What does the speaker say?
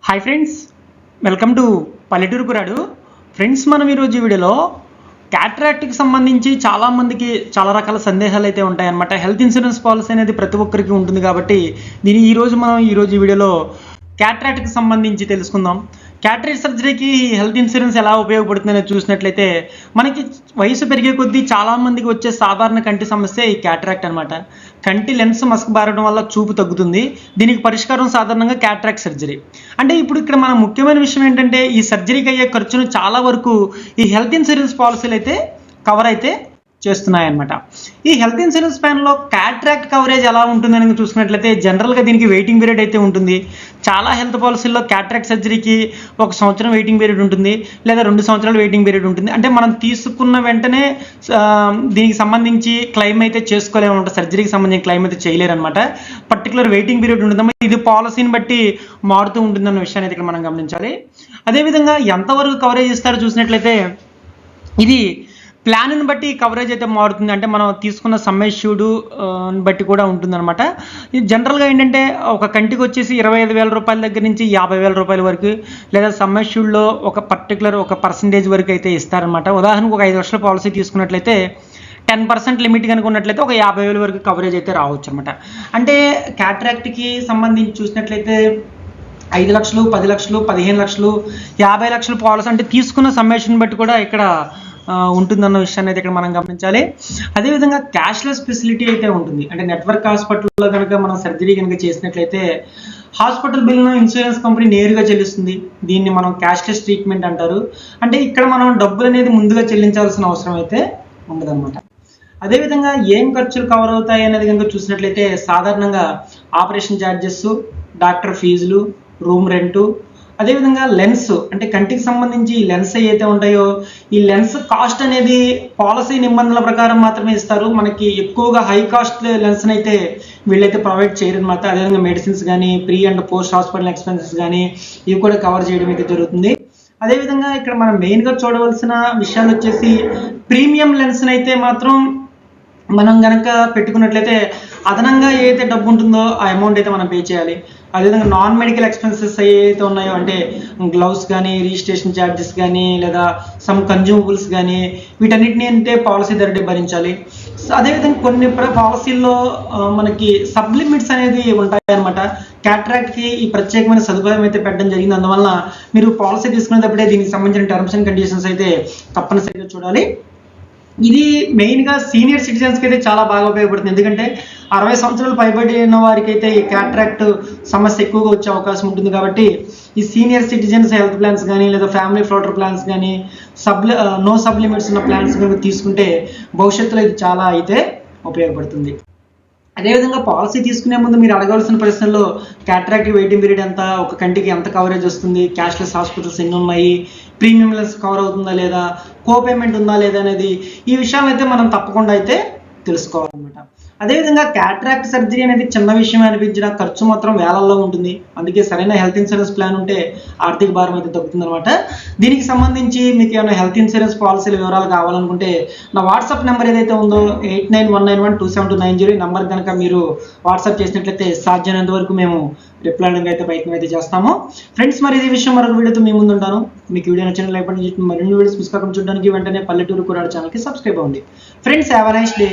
Hi friends, welcome to పల్లెటూరు కురాడు. Friends, మనం ఈరోజు వీడియోలో క్యాట్రాక్ట్కి సంబంధించి చాలామందికి చాలా రకాల సందేహాలు అయితే ఉంటాయన్నమాట. హెల్త్ ఇన్సూరెన్స్ పాలసీ అనేది ప్రతి ఒక్కరికి ఉంటుంది కాబట్టి మనం ఈరోజు వీడియోలో క్యాట్రాక్ట్కి సంబంధించి తెలుసుకుందాం. క్యాటరాక్ట్ సర్జరీకి హెల్త్ ఇన్సూరెన్స్ ఎలా ఉపయోగపడుతుందని చూసినట్లయితే మనకి వయసు పెరిగే కొద్దీ చాలామందికి వచ్చే సాధారణ కంటి సమస్య ఈ క్యాటరాక్ట్ అనమాట. కంటి లెన్స్ మసకబారడం వల్ల చూపు తగ్గుతుంది. దీనికి పరిష్కారం సాధారణంగా క్యాటరాక్ట్ సర్జరీ. అంటే ఇప్పుడు ఇక్కడ మన ముఖ్యమైన విషయం ఏంటంటే ఈ సర్జరీకి అయ్యే ఖర్చును చాలా వరకు ఈ హెల్త్ ఇన్సూరెన్స్ పాలసీలు అయితే కవర్ అయితే చేస్తున్నాయన్నమాట. ఈ హెల్త్ ఇన్సూరెన్స్ ప్లాన్లో క్యాట్రాక్ట్ కవరేజ్ ఎలా ఉంటుందని చూసుకున్నట్లయితే జనరల్గా దీనికి వెయిటింగ్ పీరియడ్ అయితే ఉంటుంది. చాలా హెల్త్ పాలసీల్లో క్యాట్రాక్ట్ సర్జరీకి 1 సంవత్సరం వెయిటింగ్ పీరియడ్ ఉంటుంది, లేదా 2 సంవత్సరాలు వెయిటింగ్ పీరియడ్ ఉంటుంది. అంటే మనం తీసుకున్న వెంటనే దీనికి సంబంధించి క్లెయిమ్ అయితే చేసుకోలేమన్నమాట. సర్జరీకి సంబంధించి క్లెయిమ్ అయితే చేయలేరన్నమాట. పర్టికులర్ వెయిటింగ్ పీరియడ్ ఉంటుంది. ఇది పాలసీని బట్టి మారుతూ ఉంటుందన్న విషయాన్ని ఇక్కడ మనం గమనించాలి. అదేవిధంగా ఎంతవరకు కవరేజ్ ఇస్తారో చూసినట్లయితే ఇది ప్లాన్ను బట్టి కవరేజ్ అయితే మారుతుంది. అంటే మనం తీసుకున్న సమ్మెష్యూడ్ బట్టి కూడా ఉంటుందన్నమాట. ఇది జనరల్గా ఏంటంటే ఒక కంటికి వచ్చేసి 25,000 రూపాయల దగ్గర నుంచి 50,000 రూపాయల వరకు, లేదా సమ్మెష్యూడ్లో ఒక పర్టికులర్ ఒక పర్సంటేజ్ వరకు అయితే ఇస్తారనమాట. ఉదాహరణకు ఒక 5 లక్షల పాలసీ తీసుకున్నట్లయితే 10% లిమిట్ కనుక ఉన్నట్లయితే ఒక 50,000 వరకు కవరేజ్ అయితే రావచ్చు అనమాట. అంటే క్యాట్రాక్ట్కి సంబంధించి చూసినట్లయితే 5 లక్షలు, 10 లక్షలు, 15 లక్షలు, 50 లక్షల పాలసీ అంటే తీసుకున్న సమ్మేషన్ బట్టి కూడా ఇక్కడ ఉంటుందన్న విషయాన్ని అయితే ఇక్కడ మనం గమనించాలి. అదేవిధంగా క్యాష్లెస్ ఫెసిలిటీ అయితే ఉంటుంది. అంటే నెట్వర్క్ హాస్పిటల్లో కనుక మనం సర్జరీ కనుక చేసినట్లయితే హాస్పిటల్ బిల్లును ఇన్సూరెన్స్ కంపెనీ నేరుగా చెల్లిస్తుంది. దీన్ని మనం క్యాష్లెస్ ట్రీట్మెంట్ అంటారు. అంటే ఇక్కడ మనం డబ్బులు అనేది ముందుగా చెల్లించాల్సిన అవసరం అయితే ఉండదన్నమాట. అదేవిధంగా ఏం ఖర్చులు కవర్ అవుతాయి అనేది కనుక చూసినట్లయితే సాధారణంగా ఆపరేషన్ ఛార్జెస్, డాక్టర్ ఫీజులు, రూమ్ రెంటు, అదేవిధంగా లెన్స్ అంటే కంటికి సంబంధించి ఈ లెన్స్ ఏవైతే ఉంటాయో ఈ లెన్స్ కాస్ట్ అనేది పాలసీ నిబంధనల ప్రకారం మాత్రమే ఇస్తారు. మనకి ఎక్కువగా హై కాస్ట్ లెన్స్ని అయితే వీళ్ళైతే ప్రొవైడ్ చేయరన్నమాట. అదేవిధంగా మెడిసిన్స్ కానీ, pre and post hospital expenses కానీ ఇవి కూడా కవర్ చేయడం అయితే జరుగుతుంది. అదేవిధంగా ఇక్కడ మనం మెయిన్గా చూడవలసిన విషయాలు వచ్చేసి ప్రీమియం లెన్స్ని అయితే మాత్రం మనం కనుక పెట్టుకున్నట్లయితే అదనంగా ఏదైతే డబ్బు ఉంటుందో ఆ అమౌంట్ అయితే మనం పే చేయాలి. అదేవిధంగా నాన్ మెడికల్ ఎక్స్పెన్సెస్ ఏవైతే ఉన్నాయో అంటే గ్లౌస్ కానీ, రిజిస్ట్రేషన్ ఛార్జెస్ కానీ, లేదా సమ్ కన్జ్యూమబుల్స్ కానీ వీటన్నిటిని అంటే పాలసీదారుడే భరించాలి. అదేవిధంగా కొన్ని పాలసీల్లో మనకి సబ్ లిమిట్స్ అనేది ఉంటాయన్నమాట. క్యాట్రాక్ట్కి ఈ ప్రత్యేకమైన సదుపాయం అయితే పెట్టడం జరిగింది. అందువల్ల మీరు పాలసీ తీసుకునేటప్పుడే దీనికి సంబంధించిన టర్మ్స్ అండ్ కండిషన్స్ అయితే తప్పనిసరిగా చూడాలి. ఇది మెయిన్గా సీనియర్ సిటిజన్స్కి అయితే చాలా బాగా ఉపయోగపడుతుంది. ఎందుకంటే 60 సంవత్సరాలు పైబడిన వారికి అయితే ఈ క్యాట్రాక్ట్ సమస్య ఎక్కువగా వచ్చే అవకాశం ఉంటుంది. కాబట్టి ఈ సీనియర్ సిటిజన్స్ హెల్త్ ప్లాన్స్ కానీ, లేదా ఫ్యామిలీ ఫ్లోటర్ ప్లాన్స్ కానీ, నో సబ్ లిమిట్స్ ఉన్న ప్లాన్స్ కనుక తీసుకుంటే భవిష్యత్తులో ఇది చాలా అయితే ఉపయోగపడుతుంది. అదేవిధంగా పాలసీ తీసుకునే ముందు మీరు అడగాల్సిన ప్రశ్నల్లో క్యాట్రాక్ట్ వెయిటింగ్ పీరియడ్ ఎంత, ఒక కంటికి ఎంత కవరేజ్ వస్తుంది, క్యాష్లెస్ హాస్పిటల్స్ ఎన్ని ఉన్నాయి, ప్రీమియం లెస్ కవర్ అవుతుందా లేదా, కోపేమెంట్ ఉందా లేదా అనేది ఈ విషయాలు అయితే మనం తప్పకుండా అయితే తెలుసుకోవాలన్నమాట. అదేవిధంగా క్యాట్రాక్ట్ సర్జరీ అనేది చిన్న విషయం అనిపించిన ఖర్చు మాత్రం వేలల్లో ఉంటుంది. అందుకే సరైన హెల్త్ ఇన్సూరెన్స్ ప్లాన్ ఉంటే ఆర్థిక భారం అయితే తగ్గుతుంది అనమాట. దీనికి సంబంధించి మీకు ఏమైనా హెల్త్ ఇన్సూరెన్స్ పాలసీల వివరాలు కావాలనుకుంటే నా వాట్సాప్ నెంబర్ ఏదైతే ఉందో 8919127290 ఈ నెంబర్ కనుక మీరు వాట్సాప్ చేసినట్లయితే సాధ్యమైనంత వరకు మేము రిప్లై అవ్వడానికి అయితే ప్రయత్నం అయితే చేస్తాము. ఫ్రెండ్స్, మరి ఇది విషయం మరొక వీడియోతో మీ ముందు ఉంటాను. మీకు వీడియో నచ్చిన లైక్ బటన్ మరిన్ని వీడియోస్ మిస్ కాకుండా చూడడానికి వెంటనే పల్లెటూరు కురాడు ఛానల్కి సబ్స్క్రైబ్ అవ్వండి. Friends, have a nice day.